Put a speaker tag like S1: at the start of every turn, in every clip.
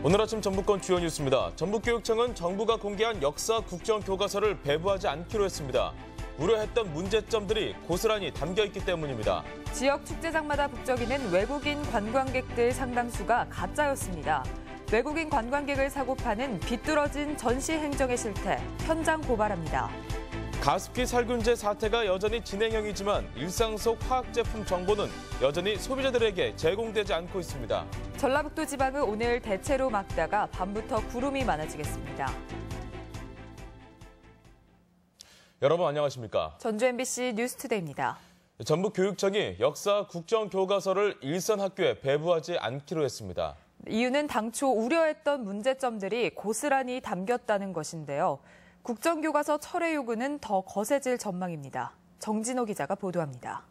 S1: 오늘 아침 전북권 주요 뉴스입니다. 전북교육청은 정부가 공개한 역사 국정 교과서를 배부하지 않기로 했습니다. 우려했던 문제점들이 고스란히 담겨있기 때문입니다.
S2: 지역 축제장마다 북적이는 외국인 관광객들 상당수가 가짜였습니다. 외국인 관광객을 사고 파는 비뚤어진 전시 행정의 실태, 현장 고발합니다.
S1: 가습기 살균제 사태가 여전히 진행형이지만 일상 속 화학제품 정보는 여전히 소비자들에게 제공되지 않고 있습니다.
S2: 전라북도 지방은 오늘 대체로 맑다가 밤부터 구름이 많아지겠습니다.
S1: 여러분 안녕하십니까?
S2: 전주 MBC 뉴스투데이입니다.
S1: 전북교육청이 역사 국정교과서를 일선 학교에 배부하지 않기로 했습니다.
S2: 이유는 당초 우려했던 문제점들이 고스란히 담겼다는 것인데요. 국정교과서 철회 요구는 더 거세질 전망입니다. 정진호 기자가 보도합니다.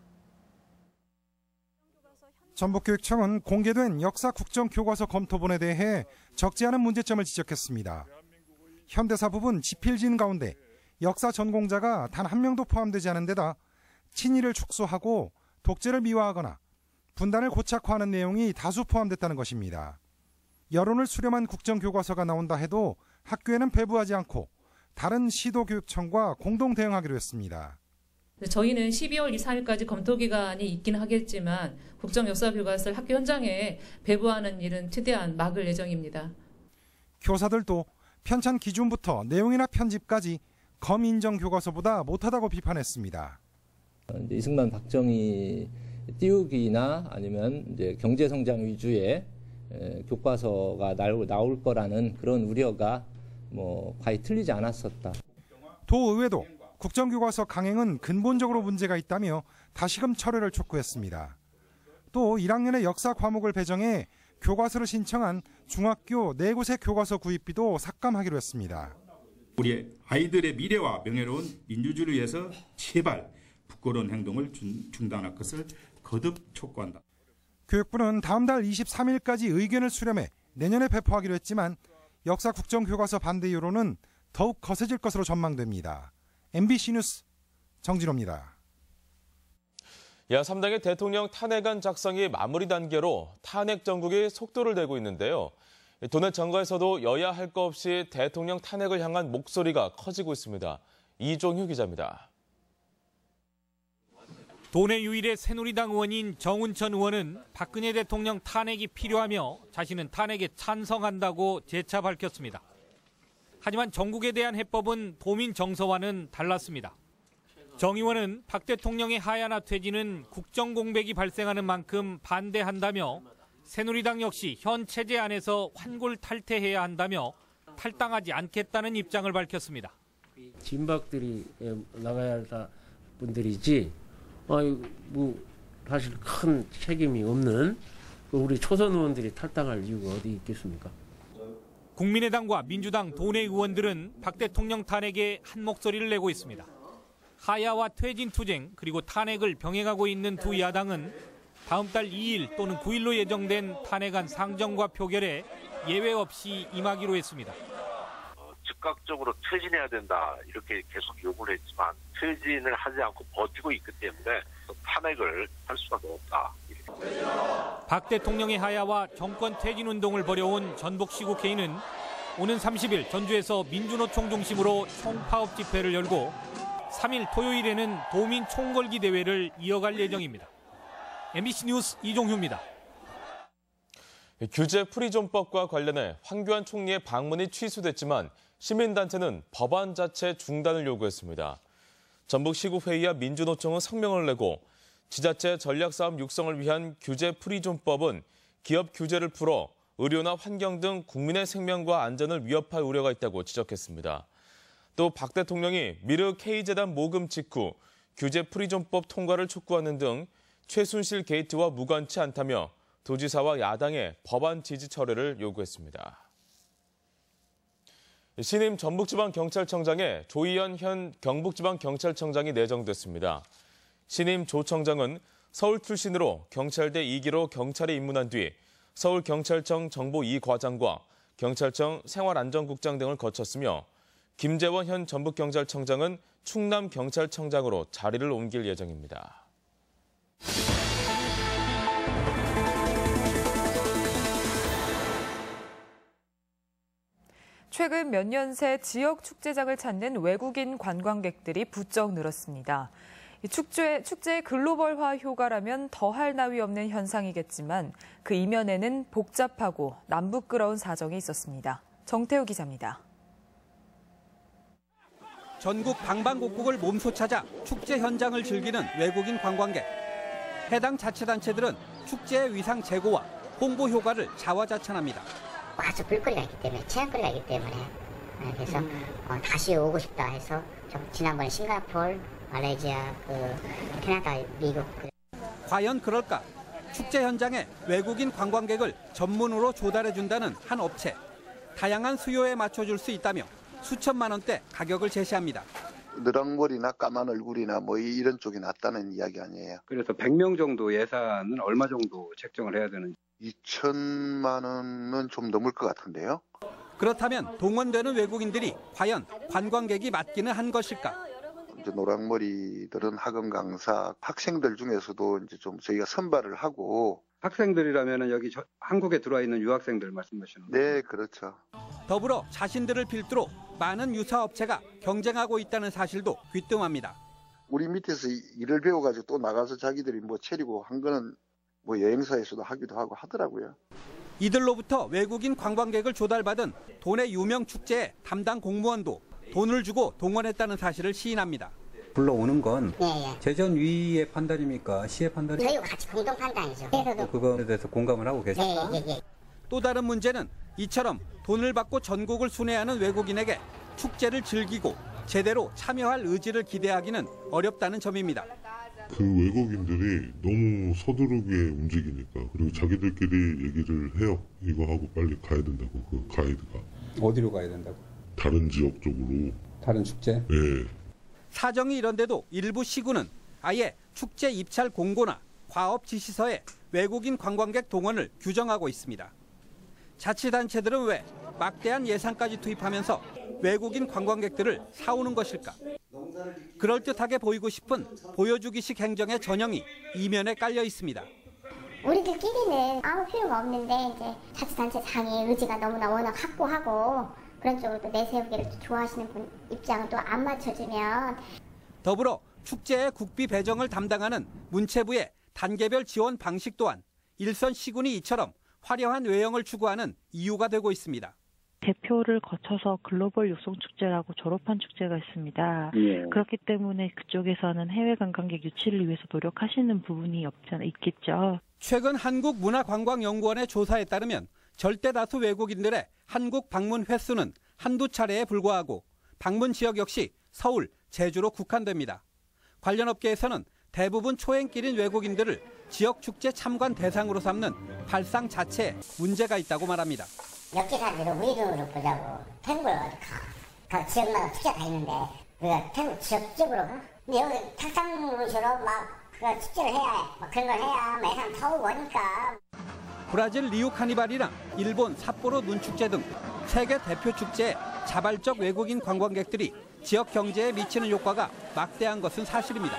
S3: 전북교육청은 공개된 역사 국정교과서 검토본에 대해 적지 않은 문제점을 지적했습니다. 현대사 부분 지필진 가운데 역사 전공자가 단 한 명도 포함되지 않은 데다 친일을 축소하고 독재를 미화하거나 분단을 고착화하는 내용이 다수 포함됐다는 것입니다. 여론을 수렴한 국정교과서가 나온다 해도 학교에는 배부하지 않고 다른 시도교육청과 공동 대응하기로 했습니다.
S4: 저희는 12월 23일까지 검토 기간이 있긴 하겠지만 국정역사교과서를 학교 현장에 배부하는 일은 최대한 막을 예정입니다.
S3: 교사들도 편찬 기준부터 내용이나 편집까지 검인정 교과서보다 못하다고 비판했습니다.
S5: 이승만 박정희 띄우기나 아니면 이제 경제 성장 위주의 교과서가 나올 거라는 그런 우려가 과히 틀리지 않았었다.
S3: 도의회도 국정교과서 강행은 근본적으로 문제가 있다며 다시금 철회를 촉구했습니다. 또 1학년의 역사 과목을 배정해 교과서를 신청한 중학교 4곳의 교과서 구입비도 삭감하기로 했습니다.
S6: 우리 아이들의 미래와 명예로운 민주주의를 위해서 제발 부끄러운 행동을 중단할 것을 거듭 촉구한다.
S3: 교육부는 다음 달 23일까지 의견을 수렴해 내년에 배포하기로 했지만 역사 국정교과서 반대 여론은 더욱 거세질 것으로 전망됩니다. MBC 뉴스 정진호입니다.
S1: 야3당의 대통령 탄핵안 작성이 마무리 단계로 탄핵 전국이 속도를 내고 있는데요. 도내 정가에서도 여야 할 거 없이 대통령 탄핵을 향한 목소리가 커지고 있습니다. 이종휴 기자입니다.
S7: 도내 유일의 새누리당 의원인 정운천 의원은 박근혜 대통령 탄핵이 필요하며 자신은 탄핵에 찬성한다고 재차 밝혔습니다. 하지만 정국에 대한 해법은 도민 정서와는 달랐습니다. 정 의원은 박 대통령의 하야나 퇴진은 국정 공백이 발생하는 만큼 반대한다며 새누리당 역시 현 체제 안에서 환골 탈퇴해야 한다며 탈당하지 않겠다는 입장을 밝혔습니다.
S8: 진박들이 나가야 할 분들이지 사실 큰 책임이 없는 우리 초선 의원들이 탈당할 이유가 어디 있겠습니까?
S7: 국민의당과 민주당 도내 의원들은 박 대통령 탄핵에 한 목소리를 내고 있습니다. 하야와 퇴진 투쟁 그리고 탄핵을 병행하고 있는 두 야당은 다음 달 2일 또는 9일로 예정된 탄핵안 상정과 표결에 예외 없이 임하기로 했습니다.
S9: 즉각적으로 퇴진해야 된다 이렇게 계속 요구를 했지만 퇴진을 하지 않고 버티고 있기 때문에 탄핵을 할 수가 없다.
S7: 박 대통령의 하야와 정권 퇴진 운동을 벌여온 전북시 국회의는 오는 30일 전주에서 민주노총 중심으로 총파업 집회를 열고 3일 토요일에는 도민 총걸기 대회를 이어갈 예정입니다. MBC 뉴스 이종휴입니다.
S1: 규제 프리존법과 관련해 황교안 총리의 방문이 취소됐지만 시민단체는 법안 자체 중단을 요구했습니다. 전북시국회의와 민주노총은 성명을 내고 지자체 전략사업 육성을 위한 규제 프리존법은 기업 규제를 풀어 의료나 환경 등 국민의 생명과 안전을 위협할 우려가 있다고 지적했습니다. 또 박 대통령이 미르 K재단 모금 직후 규제 프리존법 통과를 촉구하는 등 최순실 게이트와 무관치 않다며 도지사와 야당의 법안 지지 철회를 요구했습니다. 신임 전북지방경찰청장에 조희연 현 경북지방경찰청장이 내정됐습니다. 신임 조 청장은 서울 출신으로 경찰대 2기로 경찰에 입문한 뒤 서울경찰청 정보 2과장과 경찰청 생활안전국장 등을 거쳤으며 김재원 현 전북경찰청장은 충남경찰청장으로 자리를 옮길 예정입니다.
S2: 최근 몇 년 새 지역 축제장을 찾는 외국인 관광객들이 부쩍 늘었습니다. 축제의 글로벌화 효과라면 더할 나위 없는 현상이겠지만 그 이면에는 복잡하고 남부끄러운 사정이 있었습니다. 정태우 기자입니다.
S10: 전국 방방곡곡을 몸소 찾아 축제 현장을 즐기는 외국인 관광객. 해당 자치단체들은 축제의 위상 제고와 홍보 효과를 자화자찬합니다.
S11: 아주 볼거리가 있기 때문에, 체험거리가 있기 때문에 그래서 다시 오고 싶다 해서 지난번에 싱가포르, 말레이시아, 캐나다, 미국.
S10: 과연 그럴까? 축제 현장에 외국인 관광객을 전문으로 조달해준다는 한 업체. 다양한 수요에 맞춰줄 수 있다며 수천만 원대 가격을 제시합니다.
S12: 느랑머리나 까만 얼굴이나 이런 쪽이 낫다는 이야기 아니에요.
S13: 그래서 100명 정도 예산은 얼마 정도 책정을 해야 되는지.
S12: 2천만 원은 좀 넘을 것 같은데요.
S10: 그렇다면 동원되는 외국인들이 과연 관광객이 맞기는 한 것일까?
S12: 이제 노랑머리들은 학원 강사, 학생들 중에서도 이제 좀 저희가 선발을 하고.
S13: 학생들이라면 여기 한국에 들어와 있는 유학생들 말씀하시는 거예요?
S12: 네, 그렇죠.
S10: 더불어 자신들을 필두로 많은 유사업체가 경쟁하고 있다는 사실도 귀뜸합니다.
S12: 우리 밑에서 일을 배워가지고 또 나가서 자기들이 차리고 한 거는 여행사에서도 하기도 하고 하더라고요.
S10: 이들로부터 외국인 관광객을 조달받은 도내 유명 축제의 담당 공무원도 돈을 주고 동원했다는 사실을 시인합니다.
S14: 불러오는 건
S11: 예.
S14: 재전위의 판단입니까? 시의 판단입니까?
S11: 저희와 같이 공동 판단이죠. 그래서도
S14: 그거에 대해서 공감을 하고 계십니까?
S11: 예.
S10: 또 다른 문제는 이처럼 돈을 받고 전국을 순회하는 외국인에게 축제를 즐기고 제대로 참여할 의지를 기대하기는 어렵다는 점입니다.
S15: 그 외국인들이 너무 서두르게 움직이니까, 그리고 자기들끼리 얘기를 해요. 이거 하고 빨리 가야 된다고, 그 가이드가.
S14: 어디로 가야 된다고?
S15: 다른 지역 쪽으로.
S14: 다른 축제?
S15: 네.
S10: 사정이 이런데도 일부 시군은 아예 축제 입찰 공고나 과업 지시서에 외국인 관광객 동원을 규정하고 있습니다. 자치단체들은 왜 막대한 예산까지 투입하면서 외국인 관광객들을 사오는 것일까? 그럴듯하게 보이고 싶은 보여주기식 행정의 전형이 이면에 깔려 있습니다.
S11: 우리들끼리는 아무 필요가 없는데 이제 자치단체장의 의지가 너무나 워낙 확고하고 그런 쪽으로 또 내세우기를 좋아하시는 분 입장은 또 안 맞춰주면.
S10: 더불어 축제의 국비 배정을 담당하는 문체부의 단계별 지원 방식 또한 일선 시군이 이처럼 화려한 외형을 추구하는 이유가 되고 있습니다.
S16: 대표를 거쳐서 글로벌 육성축제라고 졸업한 축제가 있습니다.
S13: 예.
S16: 그렇기 때문에 그쪽에서는 해외 관광객 유치를 위해서 노력하시는 부분이 없지 않아 있겠죠.
S10: 최근 한국문화관광연구원의 조사에 따르면 절대 다수 외국인들의 한국 방문 횟수는 한두 차례에 불과하고 방문 지역 역시 서울, 제주로 국한됩니다. 관련 업계에서는 대부분 초행길인 외국인들을 지역 축제 참관 대상으로 삼는 발상 자체에 문제가 있다고 말합니다.
S11: 역기사들은 우리 눈으로 보자고 태국을 가 지역마다 축제가 있는데 우리가 태국 지역적으로 근데 여기 탁상무시로 축제를 해야 그런 걸 해야 예산 타고 오니까.
S10: 브라질 리우 카니발이랑 일본 삿포로 눈축제 등 세계 대표 축제에 자발적 외국인 관광객들이 지역 경제에 미치는 효과가 막대한 것은 사실입니다.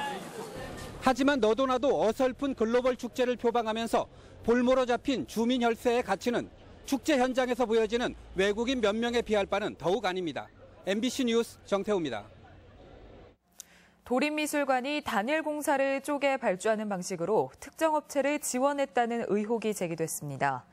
S10: 하지만 너도 나도 어설픈 글로벌 축제를 표방하면서 볼모로 잡힌 주민 혈세의 가치는 축제 현장에서 보여지는 외국인 몇 명에 비할 바는 더욱 아닙니다. MBC 뉴스 정태우입니다.
S2: 도림미술관이 단일 공사를 쪼개 발주하는 방식으로 특정 업체를 지원했다는 의혹이 제기됐습니다.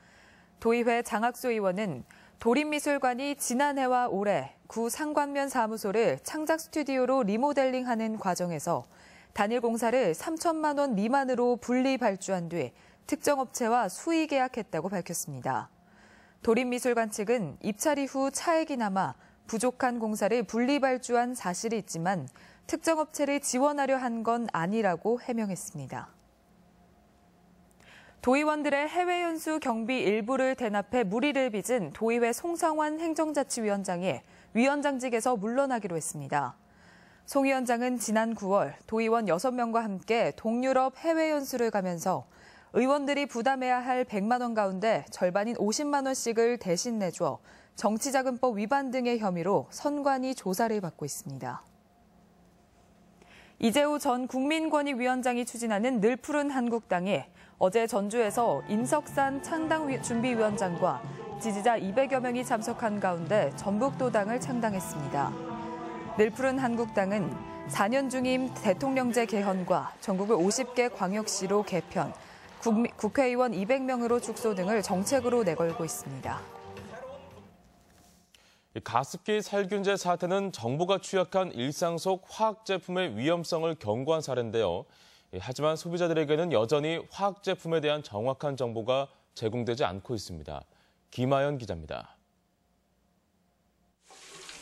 S2: 도의회 장학수 의원은 도림미술관이 지난해와 올해 구 상관면 사무소를 창작 스튜디오로 리모델링하는 과정에서 단일 공사를 3천만 원 미만으로 분리 발주한 뒤 특정 업체와 수의 계약했다고 밝혔습니다. 도림미술관 측은 입찰 이후 차액이 남아 부족한 공사를 분리 발주한 사실이 있지만 특정 업체를 지원하려 한 건 아니라고 해명했습니다. 도의원들의 해외 연수 경비 일부를 대납해 물의를 빚은 도의회 송성환 행정자치위원장이 위원장직에서 물러나기로 했습니다. 송 위원장은 지난 9월 도의원 6명과 함께 동유럽 해외 연수를 가면서 의원들이 부담해야 할 100만 원 가운데 절반인 50만 원씩을 대신 내줘 정치자금법 위반 등의 혐의로 선관위 조사를 받고 있습니다. 이재호 전 국민권익위원장이 추진하는 늘푸른 한국당이 어제 전주에서 임석산 창당준비위원장과 지지자 200여 명이 참석한 가운데 전북도당을 창당했습니다. 늘푸른 한국당은 4년 중임 대통령제 개헌과 전국을 50개 광역시로 개편, 국회의원 200명으로 축소 등을 정책으로 내걸고 있습니다.
S1: 가습기 살균제 사태는 정부가 취약한 일상 속 화학 제품의 위험성을 경고한 사례인데요. 하지만 소비자들에게는 여전히 화학 제품에 대한 정확한 정보가 제공되지 않고 있습니다. 김하연 기자입니다.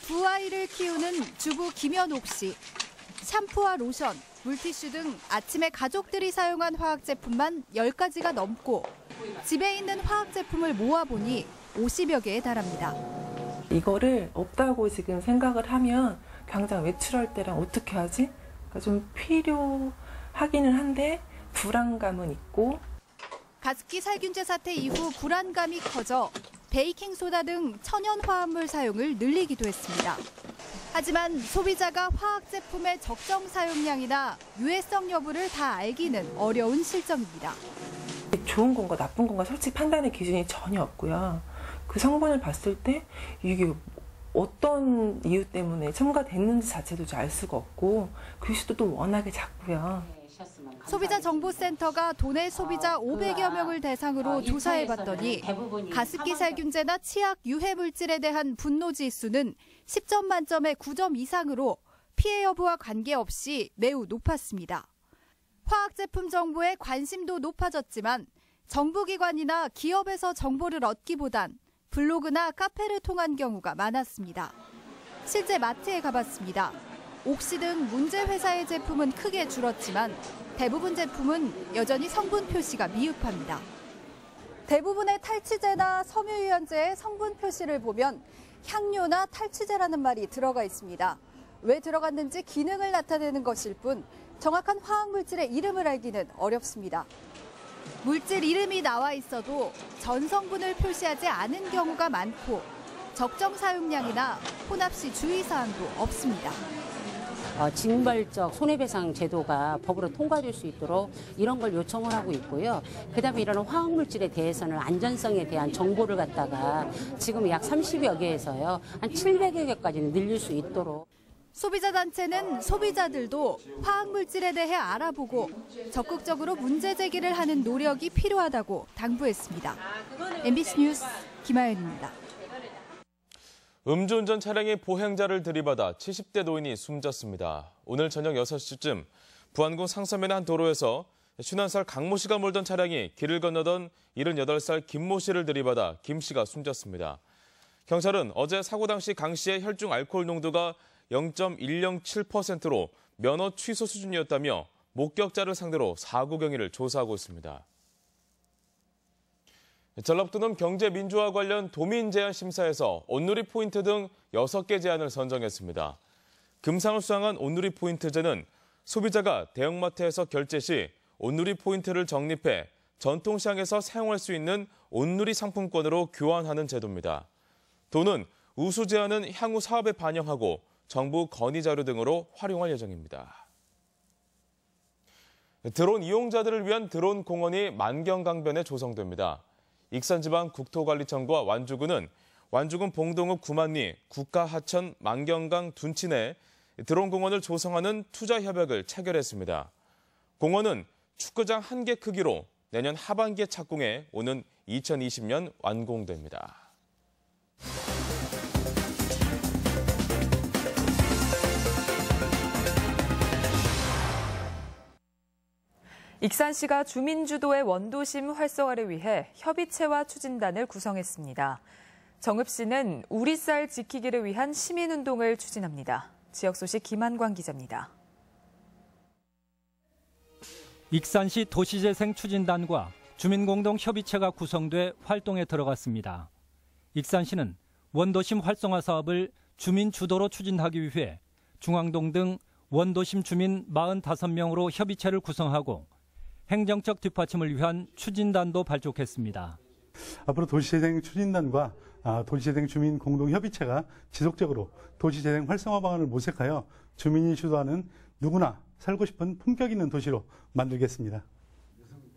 S17: 두 아이를 키우는 주부 김연옥 씨. 샴푸와 로션, 물티슈 등 아침에 가족들이 사용한 화학 제품만 10가지가 넘고 집에 있는 화학 제품을 모아보니 50여 개에 달합니다.
S18: 이거를 없다고 지금 생각을 하면 당장 외출할 때랑 어떻게 하지? 그러니까 좀 필요하기는 한데 불안감은 있고.
S17: 가습기 살균제 사태 이후 불안감이 커져 베이킹소다 등 천연 화합물 사용을 늘리기도 했습니다. 하지만 소비자가 화학 제품의 적정 사용량이나 유해성 여부를 다 알기는 어려운 실정입니다.
S18: 좋은 건가 나쁜 건가 솔직히 판단의 기준이 전혀 없고요. 그 성분을 봤을 때 이게 어떤 이유 때문에 첨가됐는지 자체도 알 수가 없고 글씨도 워낙에 작고요.
S17: 소비자정보센터가 도내 소비자 500여 명을 대상으로 조사해봤더니 가습기 살균제나 치약 유해 물질에 대한 분노 지수는 10점 만점에 9점 이상으로 피해 여부와 관계없이 매우 높았습니다. 화학 제품 정보에 관심도 높아졌지만 정부기관이나 기업에서 정보를 얻기보단 블로그나 카페를 통한 경우가 많았습니다. 실제 마트에 가봤습니다. 옥시 등 문제 회사의 제품은 크게 줄었지만 대부분 제품은 여전히 성분 표시가 미흡합니다. 대부분의 탈취제나 섬유유연제의 성분 표시를 보면 향료나 탈취제라는 말이 들어가 있습니다. 왜 들어갔는지 기능을 나타내는 것일 뿐 정확한 화학물질의 이름을 알기는 어렵습니다. 물질 이름이 나와 있어도 전 성분을 표시하지 않은 경우가 많고 적정 사용량이나 혼합 시 주의사항도 없습니다.
S19: 징벌적 손해배상 제도가 법으로 통과될 수 있도록 이런 걸 요청을 하고 있고요. 그다음에 이런 화학물질에 대해서는 안전성에 대한 정보를 갖다가 지금 약 30여 개에서요. 한 700여 개까지는 늘릴 수 있도록.
S17: 소비자단체는 소비자들도 화학물질에 대해 알아보고 적극적으로 문제 제기를 하는 노력이 필요하다고 당부했습니다. MBC 뉴스 김하연입니다.
S1: 음주운전 차량이 보행자를 들이받아 70대 노인이 숨졌습니다. 오늘 저녁 6시쯤 부안군 상서면의 한 도로에서 51살 강모 씨가 몰던 차량이 길을 건너던 78살 김모 씨를 들이받아 김 씨가 숨졌습니다. 경찰은 어제 사고 당시 강 씨의 혈중 알코올 농도가 0.107%로 면허 취소 수준이었다며 목격자를 상대로 사고 경위를 조사하고 있습니다. 전라북도는 경제민주화 관련 도민 제한 심사에서 온누리 포인트 등 6개 제안을 선정했습니다. 금상을 수상한 온누리 포인트제는 소비자가 대형마트에서 결제 시 온누리 포인트를 적립해 전통시장에서 사용할 수 있는 온누리 상품권으로 교환하는 제도입니다. 도는 우수 제안은 향후 사업에 반영하고 정부 건의 자료 등으로 활용할 예정입니다. 드론 이용자들을 위한 드론 공원이 만경강변에 조성됩니다. 익산지방 국토관리청과 완주군은 완주군 봉동읍 구만리 국가하천 만경강 둔치 내 드론 공원을 조성하는 투자 협약을 체결했습니다. 공원은 축구장 1개 크기로 내년 하반기에 착공해 오는 2020년 완공됩니다.
S2: 익산시가 주민주도의 원도심 활성화를 위해 협의체와 추진단을 구성했습니다. 정읍시는 우리 쌀 지키기를 위한 시민운동을 추진합니다. 지역 소식 김한광 기자입니다.
S10: 익산시 도시재생 추진단과 주민공동협의체가 구성돼 활동에 들어갔습니다. 익산시는 원도심 활성화 사업을 주민 주도로 추진하기 위해 중앙동 등 원도심 주민 45명으로 협의체를 구성하고 행정적 뒷받침을 위한 추진단도 발족했습니다.
S20: 앞으로 도시재생 추진단과 도시재생 주민 공동협의체가 지속적으로 도시재생 활성화 방안을 모색하여 주민이 주도하는 누구나 살고 싶은 품격 있는 도시로 만들겠습니다.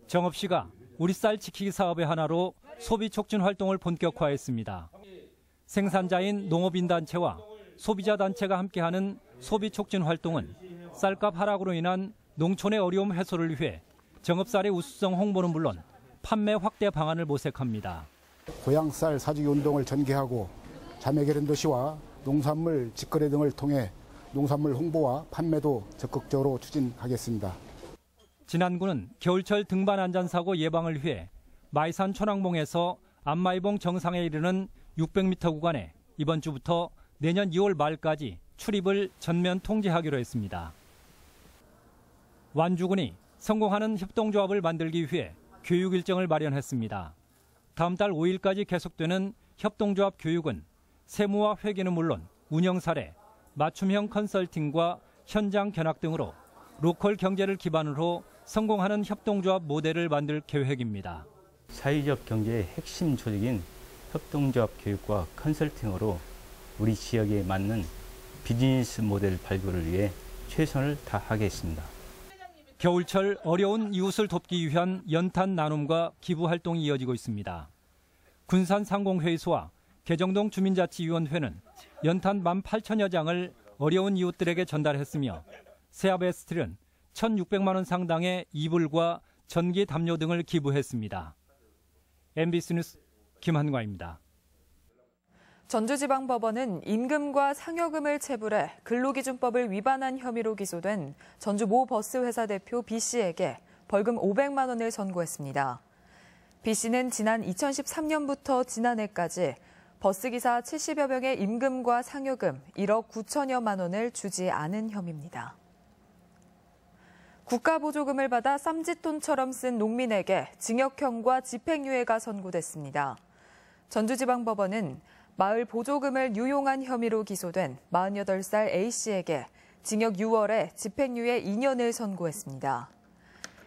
S10: 정읍시가 우리 쌀 지키기 사업의 하나로 소비 촉진 활동을 본격화했습니다. 생산자인 농업인단체와 소비자단체가 함께하는 소비 촉진 활동은 쌀값 하락으로 인한 농촌의 어려움 해소를 위해 정읍쌀의 우수성 홍보는 물론 판매 확대 방안을 모색합니다.
S21: 고향쌀 사주기 운동을 전개하고 자매게란도시와 농산물 직거래 등을 통해 농산물 홍보와 판매도 적극적으로 추진하겠습니다.
S10: 진안군은 겨울철 등반 안전사고 예방을 위해 마이산 천왕봉에서 안마이봉 정상에 이르는 600m 구간에 이번 주부터 내년 2월 말까지 출입을 전면 통제하기로 했습니다. 완주군이 성공하는 협동조합을 만들기 위해 교육 일정을 마련했습니다. 다음 달 5일까지 계속되는 협동조합 교육은 세무와 회계는 물론 운영 사례, 맞춤형 컨설팅과 현장 견학 등으로 로컬 경제를 기반으로 성공하는 협동조합 모델을 만들 계획입니다.
S22: 사회적 경제의 핵심 조직인 협동조합 교육과 컨설팅으로 우리 지역에 맞는 비즈니스 모델 발굴을 위해 최선을 다하겠습니다.
S10: 겨울철 어려운 이웃을 돕기 위한 연탄 나눔과 기부 활동이 이어지고 있습니다. 군산상공회의소와 개정동 주민자치위원회는 연탄 18,000여 장을 어려운 이웃들에게 전달했으며 세아베스트는 1,600만 원 상당의 이불과 전기 담요 등을 기부했습니다. MBC 뉴스 김한과입니다.
S2: 전주지방법원은 임금과 상여금을 체불해 근로기준법을 위반한 혐의로 기소된 전주 모 버스회사 대표 B씨에게 벌금 500만 원을 선고했습니다. B씨는 지난 2013년부터 지난해까지 버스기사 70여 명의 임금과 상여금 1억 9천여만 원을 주지 않은 혐의입니다. 국가보조금을 받아 쌈짓돈처럼 쓴 농민에게 징역형과 집행유예가 선고됐습니다. 전주지방법원은 마을 보조금을 유용한 혐의로 기소된 48살 A씨에게 징역 6월에 집행유예 2년을 선고했습니다.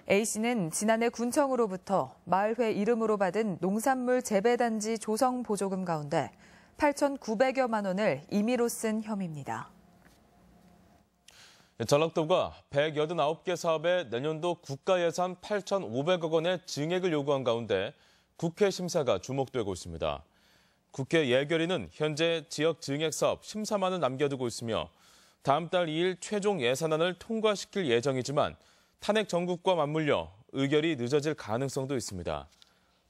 S2: A씨는 지난해 군청으로부터 마을회 이름으로 받은 농산물 재배단지 조성 보조금 가운데 8,900여만 원을 임의로 쓴 혐의입니다.
S1: 전라도가 189개 사업에 내년도 국가예산 8,500억 원의 증액을 요구한 가운데 국회 심사가 주목되고 있습니다. 국회 예결위는 현재 지역 증액 사업 심사만을 남겨두고 있으며 다음 달 2일 최종 예산안을 통과시킬 예정이지만 탄핵 정국과 맞물려 의결이 늦어질 가능성도 있습니다.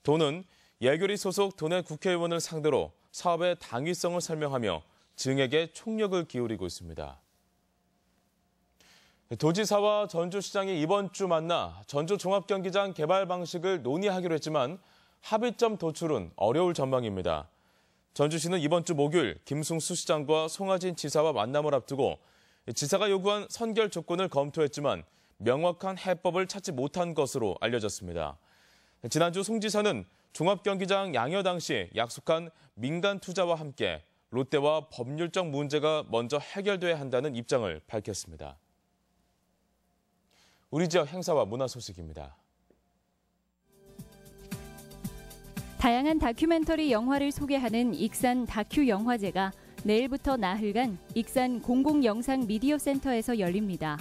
S1: 도는 예결위 소속 도내 국회의원을 상대로 사업의 당위성을 설명하며 증액에 총력을 기울이고 있습니다. 도지사와 전주시장이 이번 주 만나 전주 종합경기장 개발 방식을 논의하기로 했지만 합의점 도출은 어려울 전망입니다. 전주시는 이번 주 목요일 김승수 시장과 송하진 지사와 만남을 앞두고 지사가 요구한 선결 조건을 검토했지만 명확한 해법을 찾지 못한 것으로 알려졌습니다. 지난주 송 지사는 종합경기장 양여 당시 약속한 민간 투자와 함께 롯데와 법률적 문제가 먼저 해결돼야 한다는 입장을 밝혔습니다. 우리 지역 행사와 문화 소식입니다.
S23: 다양한 다큐멘터리 영화를 소개하는 익산 다큐 영화제가 내일부터 나흘간 익산 공공영상 미디어 센터에서 열립니다.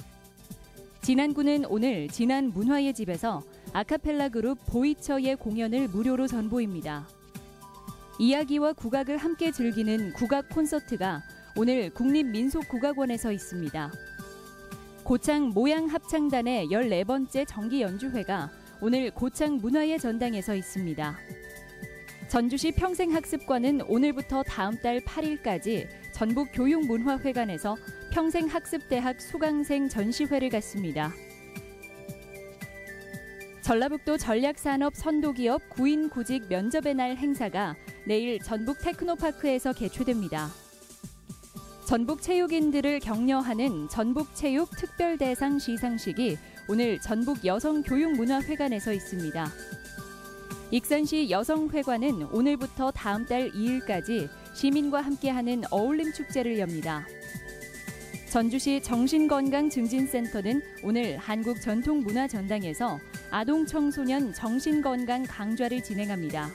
S23: 진안군은 오늘 진안 문화의 집에서 아카펠라 그룹 보이처의 공연을 무료로 선보입니다. 이야기와 국악을 함께 즐기는 국악 콘서트가 오늘 국립민속국악원에서 있습니다. 고창 모양합창단의 14번째 정기 연주회가 오늘 고창 문화의 전당에서 있습니다. 전주시 평생학습관은 오늘부터 다음 달 8일까지 전북교육문화회관에서 평생학습대학 수강생 전시회를 갖습니다. 전라북도 전략산업 선도기업 구인구직 면접의 날 행사가 내일 전북 테크노파크에서 개최됩니다. 전북 체육인들을 격려하는 전북체육 특별대상 시상식이 오늘 전북 여성교육문화회관에서 있습니다. 익산시 여성회관은 오늘부터 다음 달 2일까지 시민과 함께하는 어울림축제를 엽니다. 전주시 정신건강증진센터는 오늘 한국전통문화전당에서 아동청소년 정신건강 강좌를 진행합니다.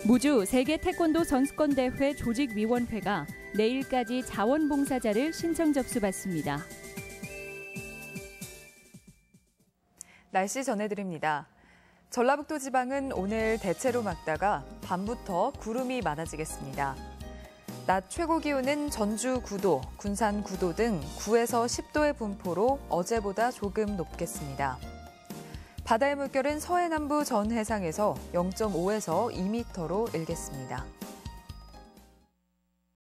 S23: 무주 세계 태권도 선수권대회 조직위원회가 내일까지 자원봉사자를 신청 접수받습니다.
S2: 날씨 전해드립니다. 전라북도 지방은 오늘 대체로 맑다가 밤부터 구름이 많아지겠습니다. 낮 최고 기온은 전주 9도, 군산 9도 등 9에서 10도의 분포로 어제보다 조금 높겠습니다. 바다의 물결은 서해남부 전 해상에서 0.5에서 2m로 일겠습니다.